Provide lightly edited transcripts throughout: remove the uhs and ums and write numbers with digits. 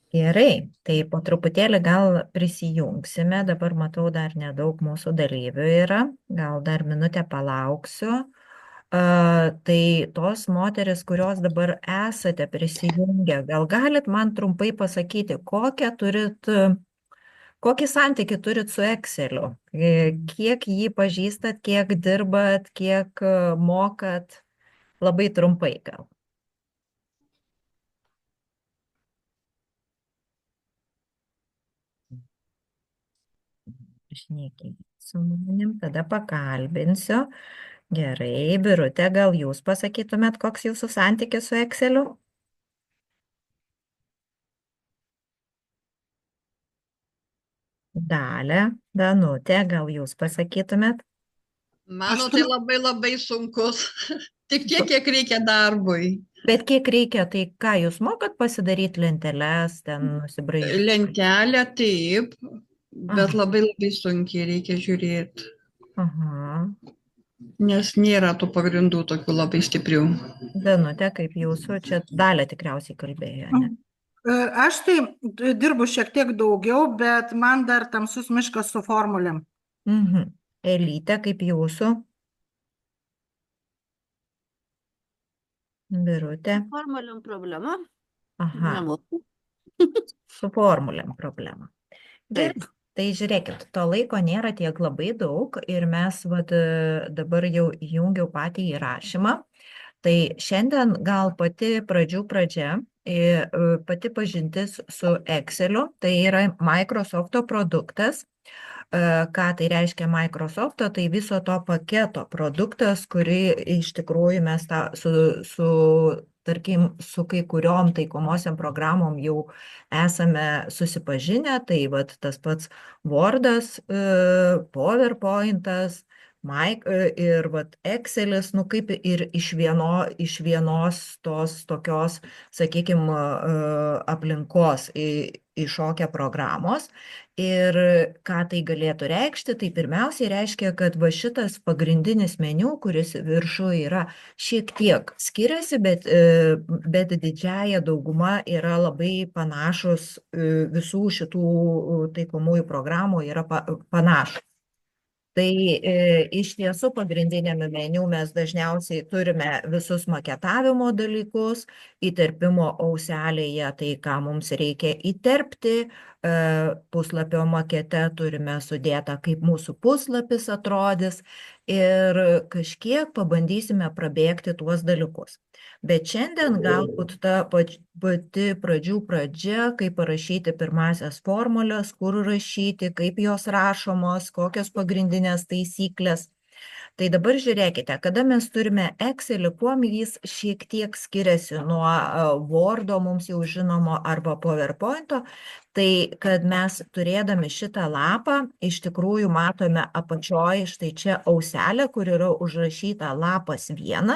Gerai, tai po truputėlį gal prisijungsime. Dabar matau, dar nedaug mūsų dalyvių yra. Gal dar minutę palauksiu. Tai tos moteris, kurios dabar esate prisijungę, gal galit man trumpai pasakyti, kokį santykį turit su Exceliu? Kiek jį pažįstat, kiek dirbat, kiek mokat? Labai trumpai gal. Šnekėt su manim, tada pakalbinsiu. Gerai, Birute, gal jūs pasakytumėt, koks jūsų santykis su Exceliu? Dalė, Danutė, gal jūs pasakytumėt? Mano tai labai labai sunkus. Tik tiek, kiek reikia darbui. Bet kiek reikia, tai ką jūs mokat pasidaryti lenteles, ten nusibraižyti? Lentelę taip, bet Aha, labai labai sunkiai reikia žiūrėti, aha. nes nėra tų pagrindų tokių labai stiprių. Danutė, kaip jūsų, čia Dalė tikriausiai kalbėjo, ne? Aš tai dirbu šiek tiek daugiau, bet man dar tamsus miškas su formulėm. Mhm. Elytė, kaip jūsų? Birutė? Formaliom problema. Aha. Nemoku. Su formulėm problema. Gerai, Taip. tai žiūrėkit, to laiko nėra tiek labai daug ir mes dabar jau įjungiau patį įrašymą. Tai šiandien gal pati pradžių pradžia, pati pažintis su Exceliu, tai yra Microsoft'o produktas. Ką tai reiškia Microsoft'o, tai viso to paketo produktas, kurį iš tikrųjų mes tarkim, su kai kuriom taikomosiam programom jau esame susipažinę, tai vat tas pats Wordas, PowerPointas, ir vat Excelis, nu kaip ir iš vienos tos tokios, sakykime, aplinkos iššokę programos. Ir ką tai galėtų reikšti, tai pirmiausiai reiškia, kad va šitas pagrindinis meniu, kuris viršuje yra šiek tiek skiriasi, bet didžiaja dauguma yra labai panašus, visų šitų taikomųjų programų yra panašus. Tai iš tiesų pagrindinėme meniu mes dažniausiai turime visus maketavimo dalykus, įterpimo auselėje, tai ką mums reikia įterpti, puslapio makete turime sudėtą, kaip mūsų puslapis atrodys ir kažkiek pabandysime prabėgti tuos dalykus. Bet šiandien galbūt ta pati pradžių pradžia, kaip parašyti pirmasias formulės, kur rašyti, kaip jos rašomos, kokios pagrindinės taisyklės. Tai dabar žiūrėkite, kada mes turime Excelį, kuom jis šiek tiek skiriasi nuo Wordo, mums jau žinomo, arba PowerPoint'o, tai kad mes turėdami šitą lapą, iš tikrųjų matome apačioj, štai čia auselė, kur yra užrašyta lapas 1.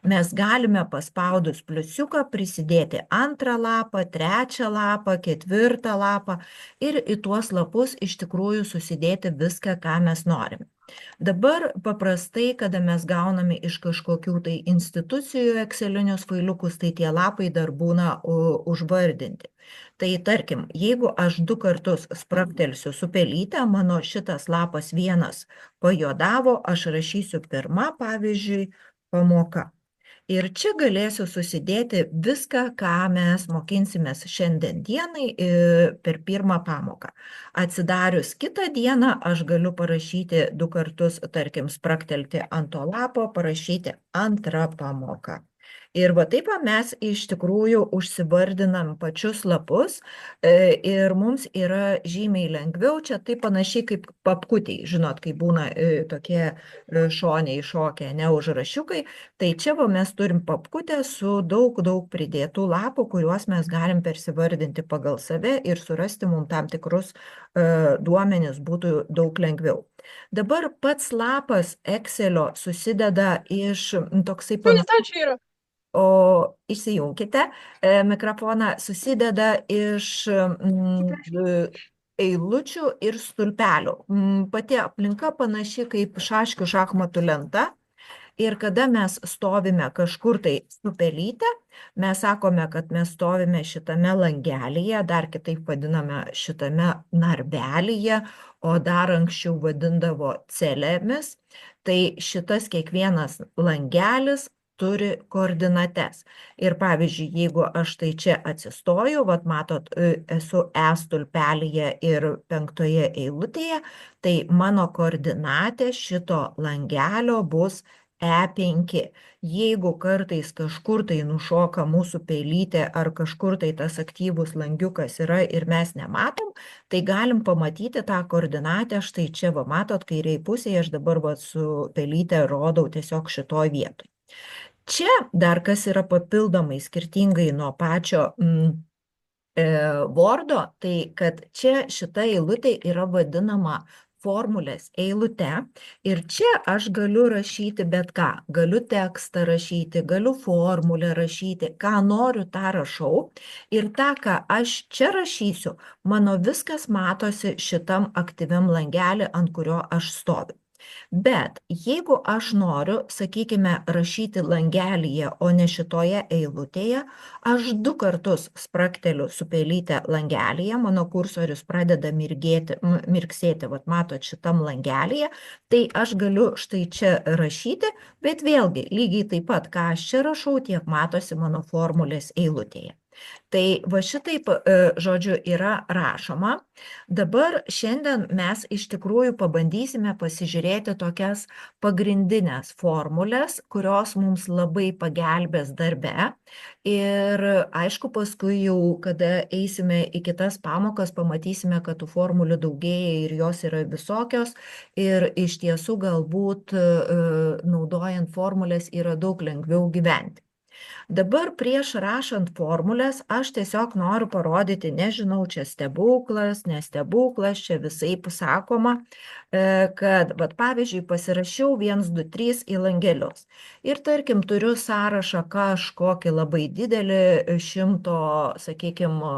Mes galime paspaudus pliusiuką prisidėti antrą lapą, trečią lapą, ketvirtą lapą ir į tuos lapus iš tikrųjų susidėti viską, ką mes norime. Dabar paprastai, kada mes gauname iš kažkokių tai institucijų Excelinius failiukus, tai tie lapai dar būna užvardinti. Tai tarkim, jeigu aš 2 kartus spragtelsiu su pelyte, mano šitas lapas 1 pajuodavo, aš rašysiu pirmą, pavyzdžiui, pamoka. Ir čia galėsiu susidėti viską, ką mes mokinsimės šiandien dienai per pirmą pamoką. Atsidarius kitą dieną aš galiu parašyti 2 kartus, tarkim, spragtelti ant to lapo, parašyti antrą pamoką. Ir va taip mes iš tikrųjų užsivardinam pačius lapus ir mums yra žymiai lengviau, čia tai panašiai kaip papkutiai, žinot, kai būna tokie šoniai šokę, ne užrašiukai, tai čia va mes turim papkutę su daug pridėtų lapų, kuriuos mes galim persivardinti pagal save ir surasti mums tam tikrus duomenis būtų daug lengviau. Dabar pats lapas Excelio susideda iš toksai panašus. O išsijunkite mikrofoną, susideda iš eilučių ir stulpelių. Pati aplinka panaši kaip šaškių šachmatų lenta. Ir kada mes stovime kažkur tai su pelyte, mes sakome, kad mes stovime šitame langelyje, dar kitaip vadiname šitame narvelyje, o dar anksčiau vadindavo celėmis. Tai šitas kiekvienas langelis turi koordinates. Ir pavyzdžiui, jeigu aš tai čia atsistoju, vat matot, esu E stulpelyje ir 5 eilutėje, tai mano koordinatė šito langelio bus E5. Jeigu kartais kažkur tai nušoka mūsų pelytė ar kažkur tai tas aktyvus langiukas yra ir mes nematom, tai galim pamatyti tą koordinatę štai čia, va matot, kairiai pusėje, aš dabar va su pelytė rodau tiesiog šitoj vietoj. Čia dar kas yra papildomai skirtingai nuo pačio Wordo, tai kad čia šita eilutė yra vadinama formulės eilute ir čia aš galiu rašyti bet ką. Galiu tekstą rašyti, galiu formulę rašyti, ką noriu, tą rašau. Ir tą, ką aš čia rašysiu, mano viskas matosi šitam aktyviam langelį, ant kurio aš stoviu. Bet jeigu aš noriu, sakykime, rašyti langelyje, o ne šitoje eilutėje, aš 2 kartus sprakteliu su pelyte langelyje, mano kursorius pradeda mirksėti, vat matot šitam langelyje, tai aš galiu štai čia rašyti, bet vėlgi lygiai taip pat, ką aš čia rašau, tiek matosi mano formulės eilutėje. Tai va šitaip, žodžiu, yra rašoma. Dabar šiandien mes iš tikrųjų pabandysime pasižiūrėti tokias pagrindinės formulės, kurios mums labai pagelbės darbe. Ir aišku, paskui jau, kada eisime į kitas pamokas, pamatysime, kad tų formulių daugėja ir jos yra visokios. Ir iš tiesų galbūt naudojant formulės yra daug lengviau gyventi. Dabar prieš rašant formulės aš tiesiog noriu parodyti, nežinau, čia stebuklas, nestebuklas, čia visaip sakoma, kad, vat, pavyzdžiui, pasirašiau 1, 2, 3 į langelius. Ir tarkim, turiu sąrašą kažkokį labai didelį 100, sakykime,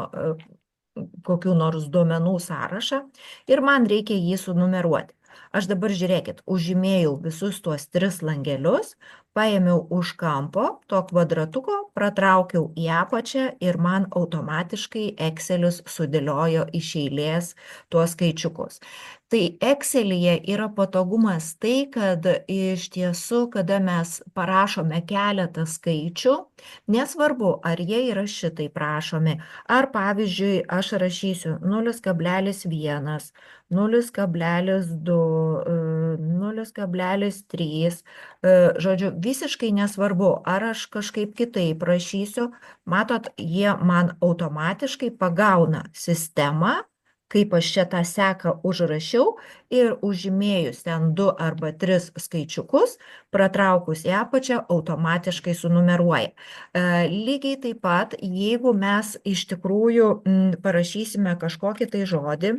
kokių nors duomenų sąrašą ir man reikia jį sunumeruoti. Aš dabar žiūrėkit, užžymėjau visus tuos 3 langelius, paėmiau už kampo to kvadratuko, pratraukiau į apačią ir man automatiškai Excelis sudėliojo iš eilės tuos skaičiukus. Tai Excelyje yra patogumas tai, kad iš tiesų, kada mes parašome keletą skaičių, nesvarbu, ar jie yra šitai prašomi, ar pavyzdžiui, aš rašysiu 0,1, 0,2, 0,3, žodžiu, visiškai nesvarbu, ar aš kažkaip kitaip rašysiu, matot, jie man automatiškai pagauna sistemą, kaip aš čia tą seką užrašiau ir užžymėjus ten 2 arba 3 skaičiukus, pratraukus į apačią, automatiškai sunumeruoja. Lygiai taip pat, jeigu mes iš tikrųjų parašysime kažkokį tai žodį,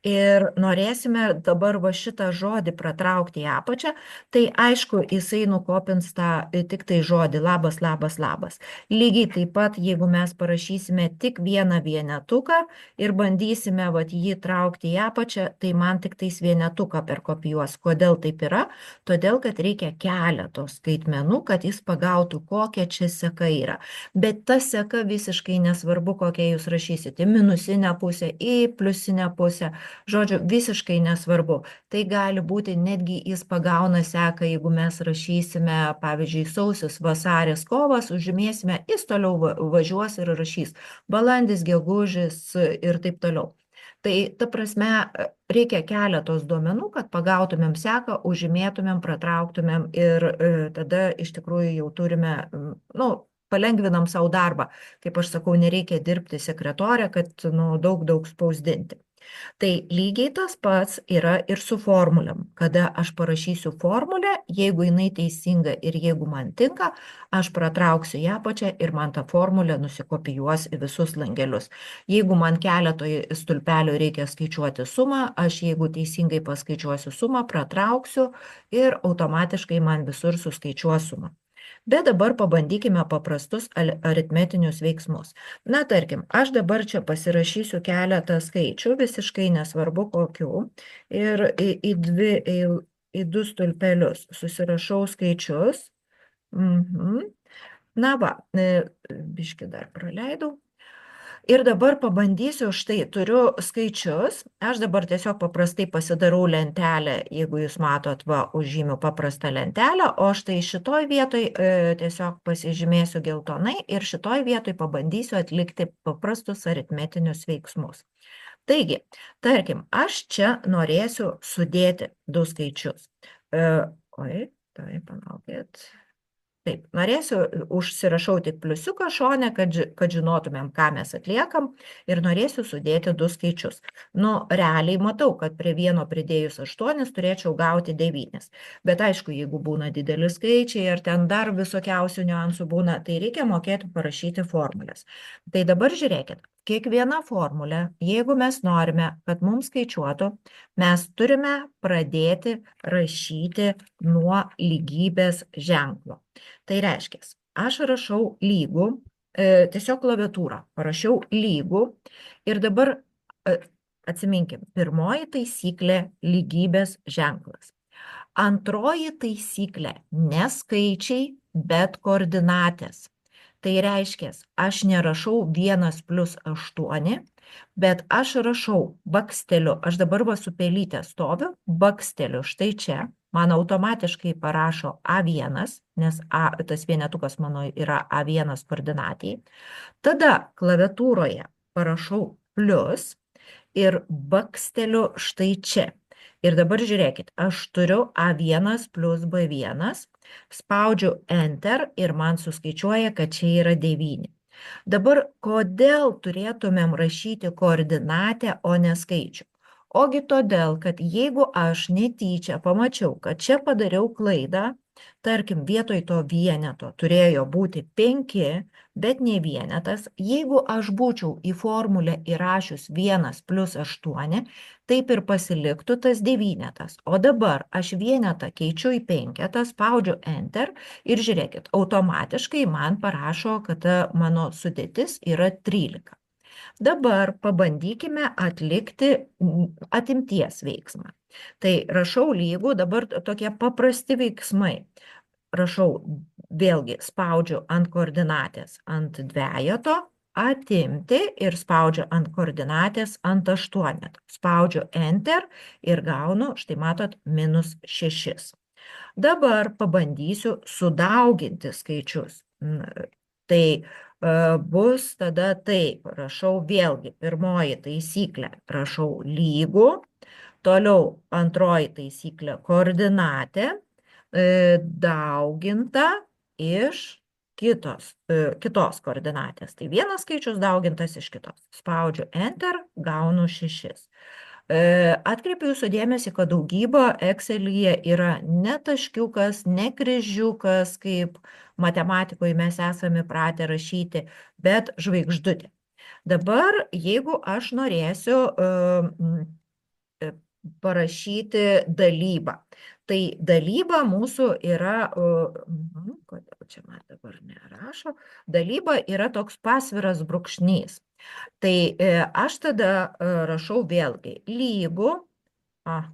ir norėsime dabar va šitą žodį pratraukti į apačią, tai aišku, jisai nukopins tą tik tai žodį labas, labas, labas. Lygiai taip pat, jeigu mes parašysime tik vieną vienetuką ir bandysime vat jį traukti į apačią, tai man tik tais vienetuką perkopijuos. Kodėl taip yra? Todėl, kad reikia keletos skaitmenų, kad jis pagautų, kokia čia seka yra. Bet ta seka visiškai nesvarbu, kokią jūs rašysite. Į minusinę pusę, į pliusinę pusę. Žodžiu, visiškai nesvarbu. Tai gali būti netgi jis pagauna seką, jeigu mes rašysime, pavyzdžiui, sausis, vasaris, kovas, užžymėsime, jis toliau važiuos ir rašys balandis, gegužis ir taip toliau. Tai ta prasme, reikia keletos duomenų, kad pagautumėm seką, užžymėtumėm, pratrauktumėm ir tada iš tikrųjų jau turime, palengvinam savo darbą. Kaip aš sakau, nereikia dirbti sekretorę, kad daug spausdinti. Tai lygiai tas pats yra ir su formulėm. Kada aš parašysiu formulę, jeigu jinai teisinga ir jeigu man tinka, aš pratrauksiu į apačią ir man ta formulė nusikopijuos į visus langelius. Jeigu man keletoje stulpelių reikia skaičiuoti sumą, aš jeigu teisingai paskaičiuosiu sumą, pratrauksiu ir automatiškai man visur suskaičiuos sumą. Bet dabar pabandykime paprastus aritmetinius veiksmus. Na, tarkim, aš dabar čia pasirašysiu keletą skaičių, visiškai nesvarbu kokių, ir į į du stulpelius, susirašau skaičius. Na va, biškį dar praleidau. Ir dabar pabandysiu, štai turiu skaičius, aš dabar tiesiog paprastai pasidarau lentelę, jeigu jūs matot, va, užžymiu paprastą lentelę, o štai šitoj vietoj tiesiog pasižymėsiu geltonai ir šitoj vietoj pabandysiu atlikti paprastus aritmetinius veiksmus. Taigi, tarkim, aš čia norėsiu sudėti du skaičius. Tai palaukit. Taip, norėsiu, užsirašau tik pliusiuką šone, kad žinotumėm, ką mes atliekam ir norėsiu sudėti du skaičius. Nu, realiai matau, kad prie vieno pridėjus 8 turėčiau gauti 9. Bet aišku, jeigu būna dideli skaičiai ir ten dar visokiausių niuansų būna, tai reikia mokėti parašyti formulės. Tai dabar žiūrėkit, kiekviena formulė, jeigu mes norime, kad mums skaičiuotų, mes turime pradėti rašyti nuo lygybės ženklo. Tai reiškia, aš rašau lygų, tiesiog klaviatūrą, parašiau lygų ir dabar atsiminkim, pirmoji taisyklė lygybės ženklas. Antroji taisyklė ne skaičiai, bet koordinatės. Tai reiškia, aš nerašau 1 + 8, bet aš rašau baksteliu, aš dabar va su pelyte stoviu, baksteliu štai čia, man automatiškai parašo A1, nes tas vienetukas mano yra A1 koordinatėje. Tada klaviatūroje parašau plius ir baksteliu štai čia. Ir dabar žiūrėkit, aš turiu A1 + B1, spaudžiu Enter ir man suskaičiuoja, kad čia yra 9. Dabar kodėl turėtumėm rašyti koordinatę, o ne skaičių? Ogi todėl, kad jeigu aš netyčia pamačiau, kad čia padariau klaidą, tarkim, vietoj to vieneto turėjo būti 5, bet ne vienetas, jeigu aš būčiau į formulę įrašius 1 + 8, taip ir pasiliktų tas 9. O dabar aš vienetą keičiu į 5, spaudžiu Enter ir žiūrėkit, automatiškai man parašo, kad mano sudėtis yra 13. Dabar pabandykime atlikti atimties veiksmą. Tai rašau lygų, dabar tokie paprasti veiksmai. Rašau, vėlgi spaudžiu ant koordinatės ant dvejeto, atimti ir spaudžiu ant koordinatės ant 8. Spaudžiu Enter ir gaunu, štai matot, -6. Dabar pabandysiu sudauginti skaičius. Tai bus tada taip, rašau vėlgi, pirmoji taisyklė, rašau lygų, toliau antroji taisyklė koordinatė, dauginta iš kitos koordinatės. Tai vienas skaičius daugintas iš kitos. Spaudžiu Enter, gaunu 6. Atkreipiu jūsų dėmesį, kad daugyba Excel'yje yra ne taškiukas, ne kryžiukas, kaip matematikoje mes esame pratę rašyti, bet žvaigždutė. Dabar, jeigu aš norėsiu parašyti dalybą, tai dalyba mūsų yra, kodėl čia man dabar nerašo, dalyba yra toks pasviras brūkšnys. Tai aš tada rašau vėlgi lygų,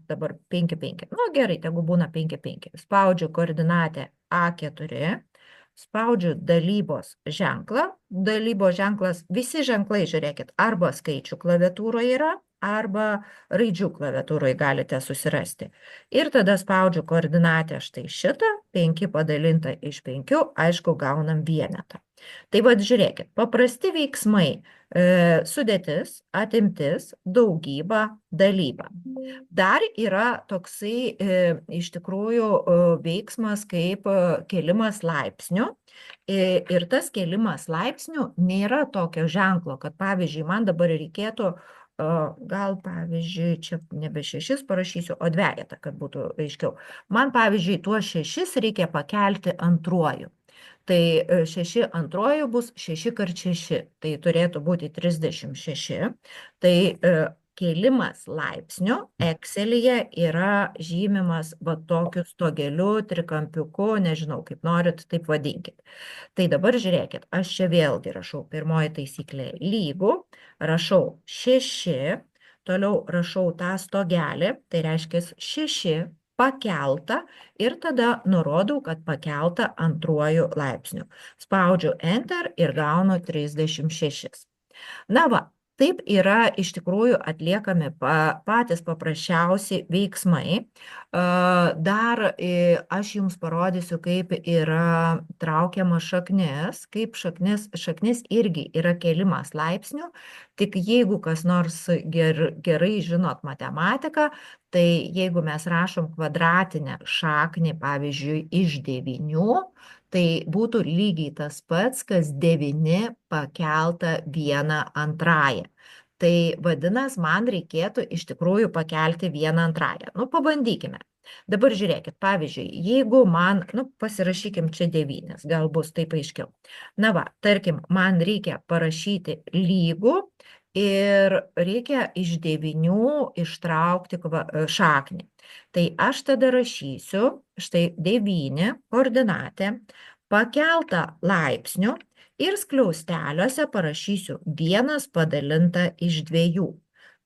dabar 5, 5, nu gerai, tegu būna 5, 5, spaudžiu koordinatę A4, spaudžiu dalybos ženklą, dalybos ženklas, visi ženklai, žiūrėkit, arba skaičių klaviatūroje yra, arba raidžių klaviatūroje galite susirasti. Ir tada spaudžiu koordinatę štai šitą, 5 padalinta iš 5, aišku, gaunam vienetą. Tai vad žiūrėkit, paprasti veiksmai, sudėtis, atimtis, daugyba, dalyba. Dar yra toksai iš tikrųjų veiksmas kaip kėlimas laipsnių. Ir tas kėlimas laipsnių nėra tokio ženklo, kad pavyzdžiui, man dabar reikėtų gal, pavyzdžiui, čia nebe 6 parašysiu, o 2, kad būtų aiškiau. Man, pavyzdžiui, tuos 6 reikia pakelti antruoju. Tai 6 antruoju bus 6 × 6, tai turėtų būti 36. Tai kėlimas laipsnių Excel'yje yra žymimas va tokiu stogeliu, trikampiuku, nežinau, kaip norit, taip vadinkit. Tai dabar žiūrėkit, aš čia vėlgi rašau pirmoji taisyklė lygų, rašau 6, toliau rašau tą stogelį, tai reiškia 6 pakelta ir tada nurodau, kad pakelta antruoju laipsniu. Spaudžiu Enter ir gaunu 36. Na va, taip yra iš tikrųjų atliekami patys paprasčiausi veiksmai. Dar aš jums parodysiu, kaip yra traukiama šaknis, kaip šaknis irgi yra kėlimas laipsnių, tik jeigu kas nors gerai žinot matematiką, tai jeigu mes rašom kvadratinę šaknį, pavyzdžiui, iš 9, tai būtų lygiai tas pats, kas 9 pakelta 1 antrąją. Tai vadinasi, man reikėtų iš tikrųjų pakelti 1 antrąją. Nu, pabandykime. Dabar žiūrėkit, pavyzdžiui, jeigu man, pasirašykim čia 9, gal bus taip aiškiau. Na va, tarkim, man reikia parašyti lygų ir reikia iš 9 ištraukti šaknį. Tai aš tada rašysiu, štai 9 koordinatė, pakelta laipsnių ir skliausteliuose parašysiu 1 padalinta iš 2.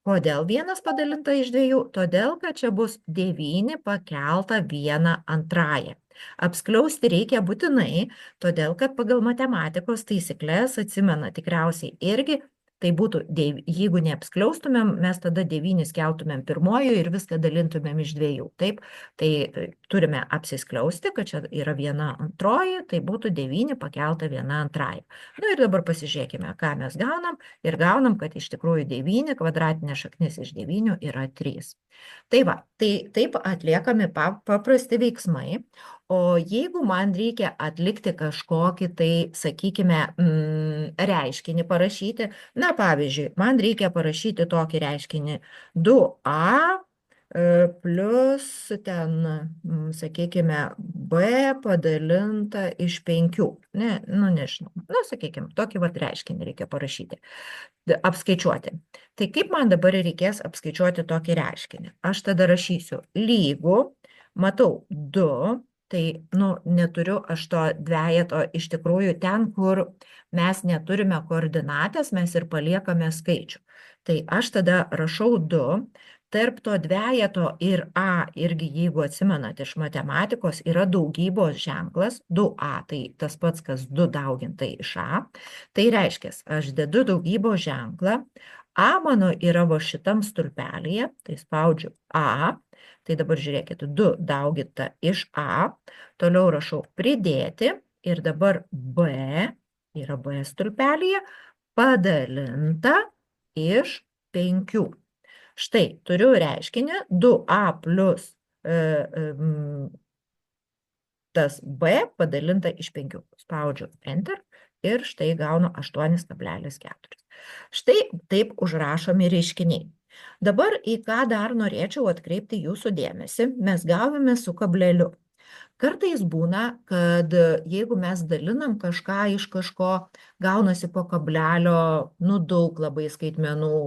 Kodėl 1 padalinta iš 2? Todėl, kad čia bus 9 pakelta 1 antrąją. Apskliausti reikia būtinai, todėl, kad pagal matematikos taisyklės atsimena tikriausiai irgi, tai būtų, jeigu neapskliaustumėm, mes tada 9 keltumėm pirmoju ir viską dalintumėm iš 2. Taip, tai turime apsiskliausti, kad čia yra 1 antroji, tai būtų 9 pakelta 1 antrąja. Na ir dabar pasižiūrėkime, ką mes gaunam. Ir gaunam, kad iš tikrųjų 9 kvadratinė šaknis iš 9 yra 3. Tai va, tai taip atliekami paprasti veiksmai. O jeigu man reikia atlikti kažkokį, tai, sakykime, reiškinį parašyti, na, pavyzdžiui, man reikia parašyti tokį reiškinį 2a plus ten, sakykime, b padalinta iš 5. Ne, nežinau. Na, sakykime, tokį vat reiškinį reikia parašyti, apskaičiuoti. Tai kaip man dabar reikės apskaičiuoti tokį reiškinį? Aš tada rašysiu lygų, matau 2, tai, neturiu aš to dvejeto iš tikrųjų ten, kur mes neturime koordinatės, mes ir paliekame skaičių. Tai aš tada rašau 2, tarp to dvejeto ir a, irgi jeigu atsimenat iš matematikos, yra daugybos ženklas, 2a, tai tas pats, kas 2 dauginta iš a. Tai reiškia, aš dedu daugybos ženklą, a mano yra va šitam stulpelyje, tai spaudžiu a. Tai dabar žiūrėkit, 2 dauginta iš a, toliau rašau pridėti ir dabar b, yra b stulpelyje, padalinta iš 5. Štai, turiu reiškinį 2a plus tas b padalinta iš 5. Spaudžiu Enter ir štai gaunu 8,4. Štai taip užrašomi reiškiniai. Dabar į ką dar norėčiau atkreipti jūsų dėmesį, mes gavome su kableliu. Kartais būna, kad jeigu mes dalinam kažką iš kažko, gaunasi po kablelio, daug labai skaitmenų,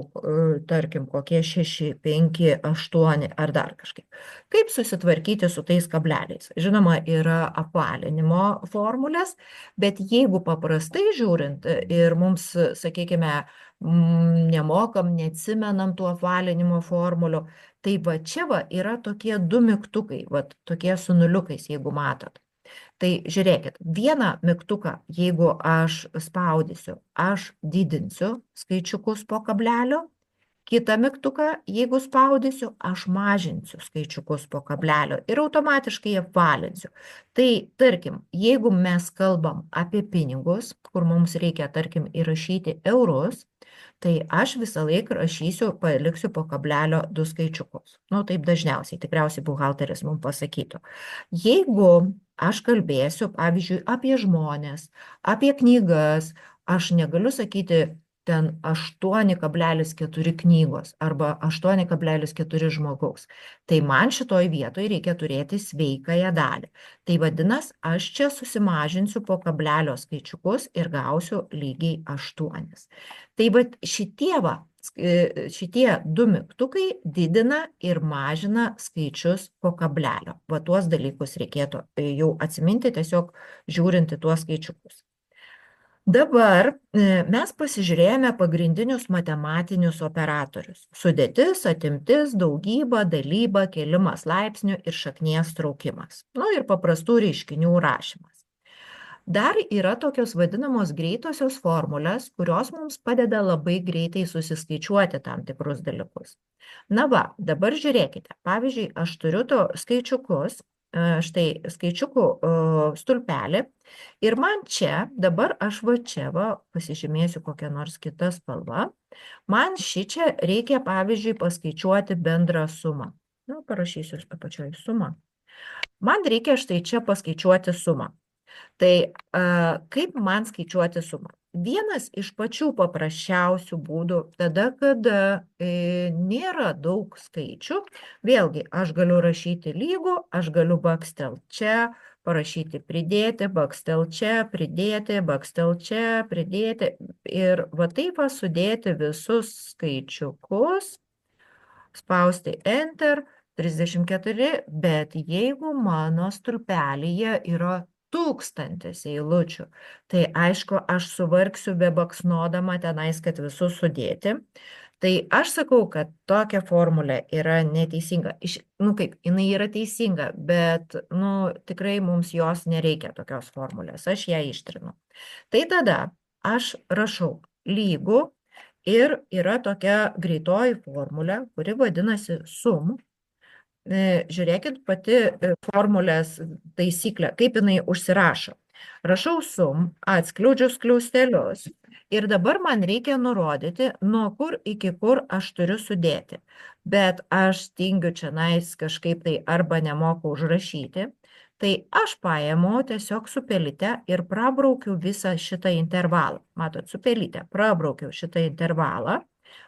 tarkim, kokie 6, 5, 8 ar dar kažkaip. Kaip susitvarkyti su tais kableliais? Žinoma, yra apvalinimo formulės, bet jeigu paprastai žiūrint ir mums, sakykime, nemokam, neatsimenam tų apvalinimo formulių, tai va čia yra tokie 2 mygtukai, tokie su nuliukais, jeigu matot. Tai žiūrėkit, vieną mygtuką, jeigu aš spaudysiu, aš didinsiu skaičiukus po kablelio, kitą mygtuką, jeigu spaudysiu, aš mažinsiu skaičiukus po kablelio ir automatiškai apvalinsiu. Tai, tarkim, jeigu mes kalbam apie pinigus, kur mums reikia, tarkim, įrašyti eurus, tai aš visą laiką rašysiu, paliksiu po kablelio 2 skaičiukus. Taip dažniausiai, tikriausiai buhalteris mums pasakytų. Jeigu aš kalbėsiu, pavyzdžiui, apie žmones, apie knygas, aš negaliu sakyti ten 8,4 knygos arba 8,4 žmogaus. Tai man šitoj vietoj reikia turėti sveikąją dalį. Tai vadinasi, aš čia susimažinsiu po kablelio skaičiukus ir gausiu lygiai 8. Tai šitie 2 mygtukai didina ir mažina skaičius po kablelio. Tuos dalykus reikėtų jau atsiminti, tiesiog žiūrinti tuos skaičiukus. Dabar mes pasižiūrėjome pagrindinius matematinius operatorius. Sudėtis, atimtis, daugyba, dalyba, kėlimas laipsnių ir šaknies traukimas. Nu ir paprastų reiškinių rašymas. Dar yra tokios vadinamos greitosios formulės, kurios mums padeda labai greitai susiskaičiuoti tam tikrus dalykus. Na va, dabar žiūrėkite. Pavyzdžiui, aš turiu skaičiukus, štai skaičiukų stulpelį ir man čia, dabar aš va čia pasižymėsiu kokią nors kitą spalvą, man šičia reikia, pavyzdžiui, paskaičiuoti bendrą sumą. Nu, parašysiu apačioj sumą. Man reikia štai čia paskaičiuoti sumą. Tai kaip man skaičiuoti sumą? Vienas iš pačių paprasčiausių būdų, tada, kada nėra daug skaičių, vėlgi aš galiu rašyti lygų, aš galiu bakstel čia, parašyti pridėti, bakstel čia, pridėti, bakstel čia, pridėti ir va taip sudėti visus skaičiukus, spausti Enter, 34, bet jeigu mano stulpelyje yra 1000 eilučių, tai aišku, aš suvargsiu bebaksnodama tenais, kad visus sudėti. Tai aš sakau, kad tokia formulė yra neteisinga. Kaip, jinai yra teisinga, bet, tikrai mums jos nereikia tokios formulės. Aš ją ištrinu. Tai tada aš rašau lygų ir yra tokia greitoji formulė, kuri vadinasi sum. Žiūrėkit pati formulės taisyklė, kaip jinai užsirašo. Rašau sum, atskliaudžiu skliaustelius ir dabar man reikia nurodyti, nuo kur iki kur aš turiu sudėti. Bet aš tingiu čionais kažkaip tai arba nemoku užrašyti, tai aš paimu tiesiog su pelyte ir prabraukiu visą šitą intervalą. Matot, su pelyte prabraukiu šitą intervalą.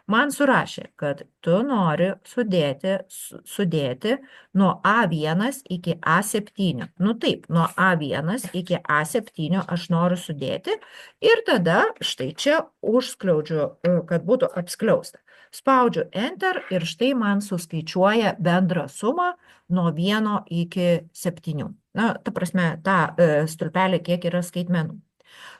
Man surašė, kad tu nori sudėti nuo A1 iki A7. Taip, nuo A1 iki A7 aš noriu sudėti ir tada štai čia užskliaudžiu, kad būtų apskliausta. Spaudžiu Enter ir štai man suskaičiuoja bendrą sumą nuo 1 iki 7. Ta prasme, tą stulpelį, kiek yra skaitmenų.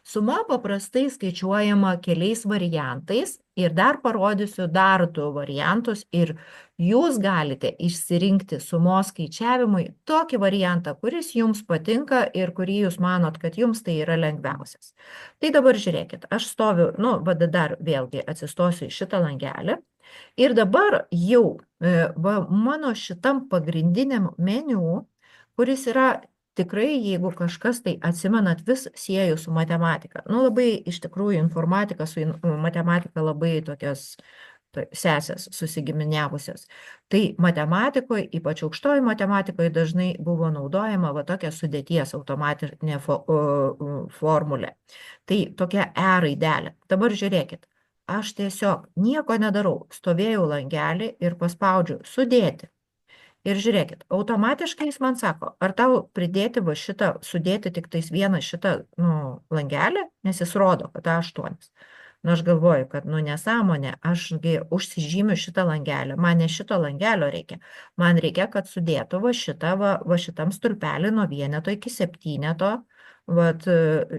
Suma paprastai skaičiuojama keliais variantais ir dar parodysiu dar 2 variantus ir jūs galite išsirinkti sumos skaičiavimui tokį variantą, kuris jums patinka ir kurį jūs manot, kad jums tai yra lengviausias. Tai dabar žiūrėkit, aš stoviu, dar vėlgi atsistosiu į šitą langelį ir dabar jau mano šitam pagrindiniam meniu, kuris yra tikrai, jeigu kažkas tai atsimenat, vis sieju su matematika. Labai iš tikrųjų informatika su matematika labai tokios sesės susigiminiavusios. Tai matematikoje, ypač aukštoji matematikoje, dažnai buvo naudojama tokia sudėties automatinė formulė. Tai tokia raidelė. Dabar žiūrėkit, aš tiesiog nieko nedarau, stovėjau langelį ir paspaudžiu sudėti. Ir žiūrėkit, automatiškai jis man sako, ar tau pridėti sudėti tik tais vieną šitą langelį, nes jis rodo, kad A8. Aš galvoju, kad nesąmonė, ašgi užsižymiu šitą langelį, man ne šito langelio reikia, man reikia, kad sudėtų šitam stulpelį nuo 1 iki 7,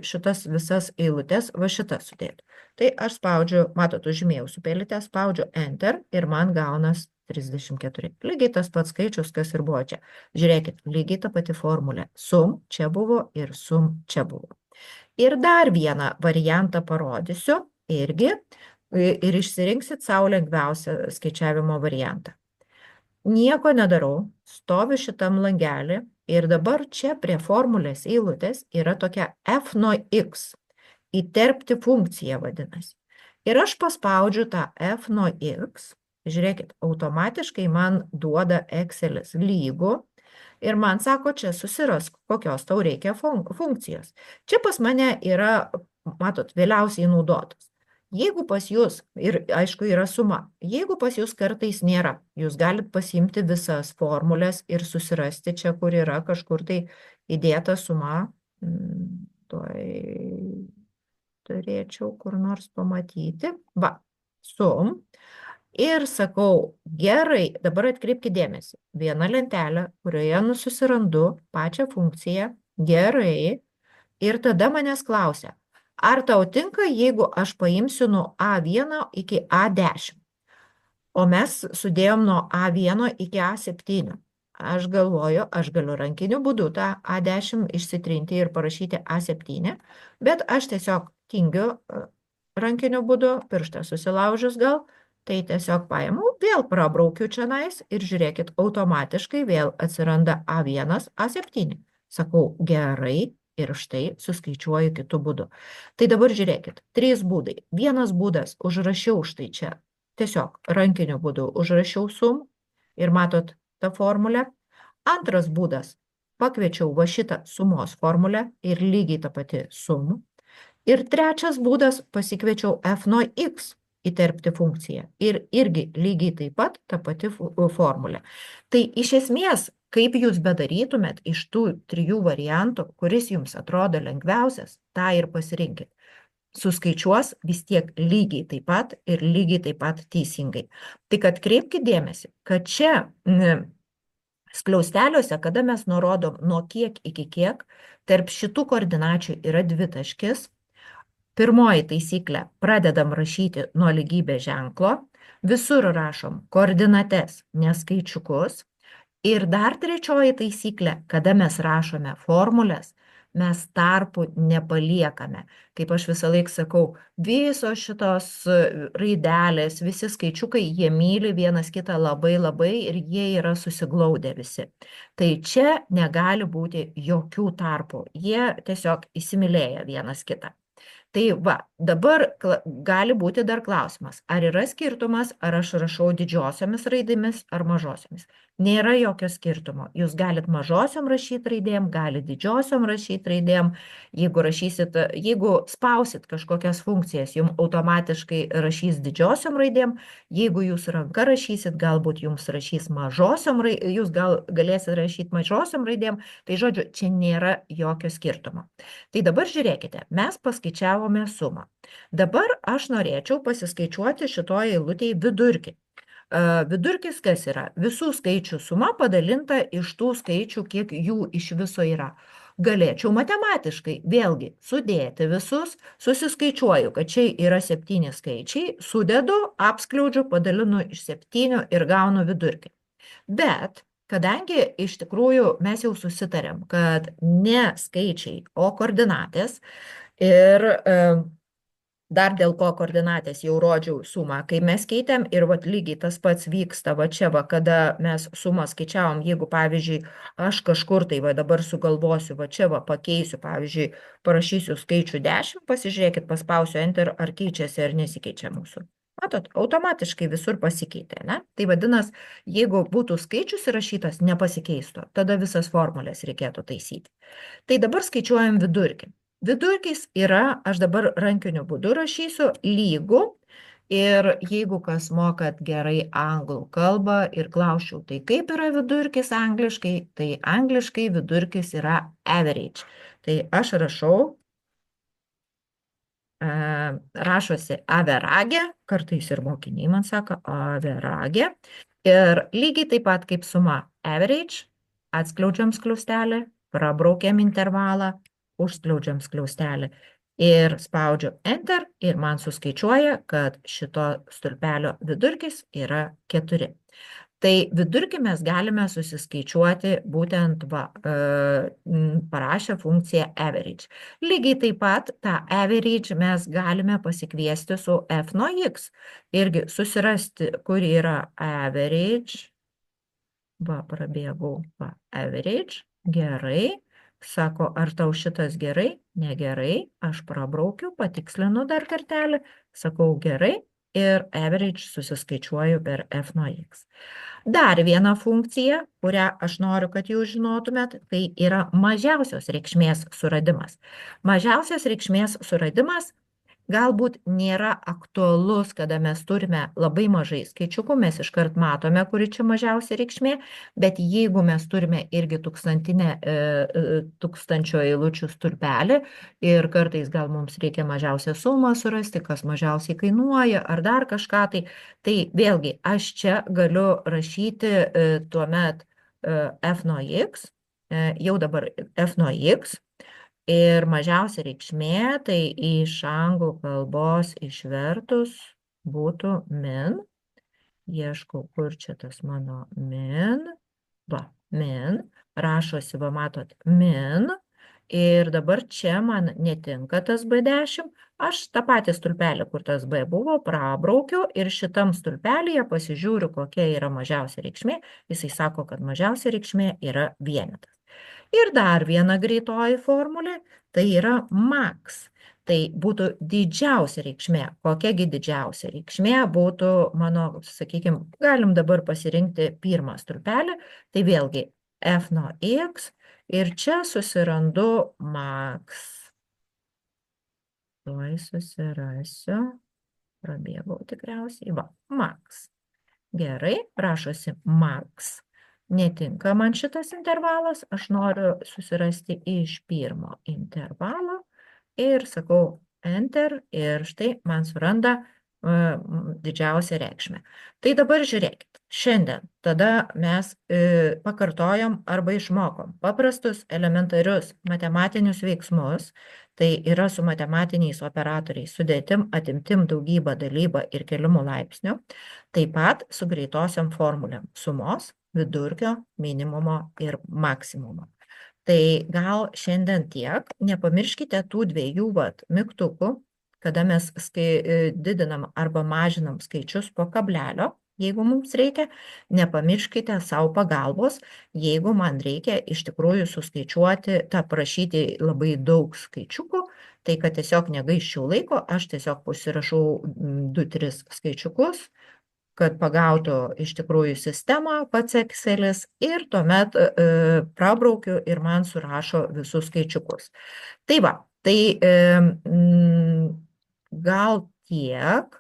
šitas visas eilutės, šitas sudėtų. Tai aš spaudžiu, matot, užžymėjau su pelyte, spaudžiu Enter ir man gaunas 34. Lygiai tas pats skaičius, kas ir buvo čia. Žiūrėkit, lygiai ta pati formulė. Sum čia buvo ir sum čia buvo. Ir dar vieną variantą parodysiu irgi ir išsirinksit savo lengviausią skaičiavimo variantą. Nieko nedarau, stoviu šitam langelį ir dabar čia prie formulės eilutės yra tokia f nuo x. Įterpti funkciją vadinasi. Ir aš paspaudžiu tą f nuo x. Žiūrėkit, automatiškai man duoda Excelis lygų ir man sako, čia susirask, kokios tau reikia funkcijos. Čia pas mane yra, matot, vėliausiai naudotos. Jeigu pas jūs, ir aišku yra suma, jeigu pas jūs kartais nėra, jūs galit pasiimti visas formulės ir susirasti čia, kur yra kažkur tai įdėta suma. Turėčiau kur nors pamatyti. Sum. Ir sakau, gerai, dabar atkreipkite dėmesį. Viena lentelė, kurioje susirandu pačią funkciją, gerai, ir tada manęs klausia, Ar tau tinka, jeigu aš paimsiu nuo A1 iki A10? O mes sudėjom nuo A1 iki A7. Aš galvoju, aš galiu rankiniu būdu tą A10 išsitrinti ir parašyti A7, bet aš tiesiog tingiu rankiniu būdu, pirštą susilaužus gal, tai tiesiog paimu, vėl prabraukiu čionais ir žiūrėkit, automatiškai vėl atsiranda A1, A7. Sakau, gerai, ir štai suskaičiuoju kitų būdų. Tai dabar žiūrėkit, 3 būdai. Vienas būdas, užrašiau štai čia, tiesiog rankiniu būdu užrašiau sum ir matot tą formulę. Antras būdas, pakviečiau va šitą sumos formulę ir lygiai tą patį sum. Ir trečias būdas, pasikviečiau f nuo x įterpti funkciją ir irgi lygiai taip pat tą patį formulę. Tai iš esmės, kaip jūs bedarytumėt iš tų 3 variantų, kuris jums atrodo lengviausias, tą ir pasirinkit. Suskaičiuos vis tiek lygiai taip pat ir lygiai taip pat teisingai. Tik atkreipkite dėmesį, kad čia skliausteliuose, kada mes nurodom nuo kiek iki kiek, tarp šitų koordinačių yra 2 taškis. Pirmoji taisyklė, pradedam rašyti nuo lygybės ženklo, visur rašom koordinates, neskaičiukus. Ir dar trečioji taisyklė, kada mes rašome formulės, mes tarpų nepaliekame. Kaip aš visą laiką sakau, visos šitos raidelės, visi skaičiukai, jie myli vienas kitą labai labai ir jie yra susiglaudę visi. Tai čia negali būti jokių tarpų, jie tiesiog įsimylėja vienas kitą. Tai va, dabar gali būti dar klausimas, ar yra skirtumas, ar aš rašau didžiosiomis raidėmis ar mažosiomis. Nėra jokio skirtumo. Jūs galit mažosiom rašyti raidėm, galit didžiosiom rašyti raidėm. Jeigu spausit kažkokias funkcijas, jums automatiškai rašys didžiosiom raidėm. Jeigu jūs ranka rašysit, galbūt jums rašys mažosiom raidėm, jūs galėsit rašyti mažosiom raidėm. Tai žodžiu, čia nėra jokio skirtumo. Tai dabar žiūrėkite, mes paskaičiavome sumą. Dabar aš norėčiau pasiskaičiuoti šitoje eilutėje vidurkį. Vidurkis kas yra? Visų skaičių suma padalinta iš tų skaičių, kiek jų iš viso yra. Galėčiau matematiškai vėlgi sudėti visus, susiskaičiuoju, kad čia yra 7 skaičiai, sudedu, apskliaudžiu, padalinu iš 7 ir gaunu vidurkį. Bet kadangi iš tikrųjų mes jau susitarėm, kad ne skaičiai, o koordinatės ir dar dėl ko koordinatės jau rodžiau sumą, kai mes keitėm ir vat lygiai tas pats vyksta va čia, va, kada mes sumą skaičiavom, jeigu pavyzdžiui aš kažkur tai va dabar sugalvosiu, va čia va pakeisiu, pavyzdžiui, parašysiu skaičių 10, pasižiūrėkit, paspausiu enter, ar keičiasi ar nesikeičia mūsų. Matot, automatiškai visur pasikeitė, ne? Tai vadinas, jeigu būtų skaičius įrašytas, nepasikeistų, tada visas formulės reikėtų taisyti. Tai dabar skaičiuojam vidurkį. Vidurkis yra, aš dabar rankiniu būdu rašysiu, lygų ir jeigu kas mokat gerai anglų kalbą ir klausčiau, tai kaip yra vidurkis angliškai, tai angliškai vidurkis yra average. Tai aš rašau, rašosi average, kartais ir mokiniai man sako average ir lygiai taip pat kaip suma average, atskliaudžiam skliaustelį, prabraukiam intervalą, užskliaudžiam skliaustelį ir spaudžiu enter ir man suskaičiuoja, kad šito stulpelio vidurkis yra 4. Tai vidurkį mes galime susiskaičiuoti būtent parašę funkciją average. Lygiai taip pat tą average mes galime pasikviesti su f nuo x. Irgi susirasti, kur yra average. Prabėgau, average, gerai. Sako, ar tau šitas gerai? Negerai, aš prabraukiu, patikslinu dar kartelį, sakau gerai ir average susiskaičiuoju per f nuo x. Dar viena funkcija, kurią aš noriu, kad jūs žinotumėt, tai yra mažiausios reikšmės suradimas. Mažiausios reikšmės suradimas galbūt nėra aktualus, kada mes turime labai mažai skaičiukų, mes iškart matome, kuri čia mažiausia reikšmė, bet jeigu mes turime irgi tūkstančio eilučių stulpelį ir kartais gal mums reikia mažiausią sumą surasti, kas mažiausiai kainuoja ar dar kažką, tai vėlgi aš čia galiu rašyti tuomet f nuo x, jau dabar f nuo x, Ir mažiausia reikšmė, tai iš anglų kalbos išvertus būtų min. Ieškau, kur čia tas mano min. Va, min. Rašosi, va matot, min. Ir dabar čia man netinka tas B10. Aš tą patį stulpelį, kur tas B buvo, prabraukiu ir šitam stulpelėje pasižiūriu, kokia yra mažiausia reikšmė. Jisai sako, kad mažiausia reikšmė yra vienetas. Ir dar viena greitoji formulė, tai yra max. Tai būtų didžiausia reikšmė. Kokiagi didžiausia reikšmė būtų mano, sakykime, galim dabar pasirinkti pirmą stulpelį, tai vėlgi f nuo x ir čia susirandu max. Tuoj susirasiu, prabėgau tikriausiai, va, max. Gerai, rašosi max. Netinka man šitas intervalas, aš noriu susirasti iš pirmo intervalo ir sakau enter ir štai man suranda didžiausią reikšmę. Tai dabar žiūrėkit, šiandien tada mes pakartojom arba išmokom paprastus elementarius matematinius veiksmus, tai yra su matematiniais operatoriais sudėtim, atimtim, daugybą, dalybą ir kelimu laipsnių, taip pat su greitosiom formulėm sumos, vidurkio, minimumo ir maksimumo. Tai gal šiandien tiek, nepamirškite tų dviejų mygtukų, kada mes didinam arba mažinam skaičius po kablelio, jeigu mums reikia, nepamirškite savo pagalbos, jeigu man reikia iš tikrųjų suskaičiuoti, prašyti labai daug skaičiukų, tai kad tiesiog negaiščiau laiko, aš tiesiog pasirašau 2-3 skaičiukus, kad pagautų iš tikrųjų sistemą pats Excelis ir tuomet prabraukiu ir man surašo visus skaičiukus. Tai va, tai gal tiek.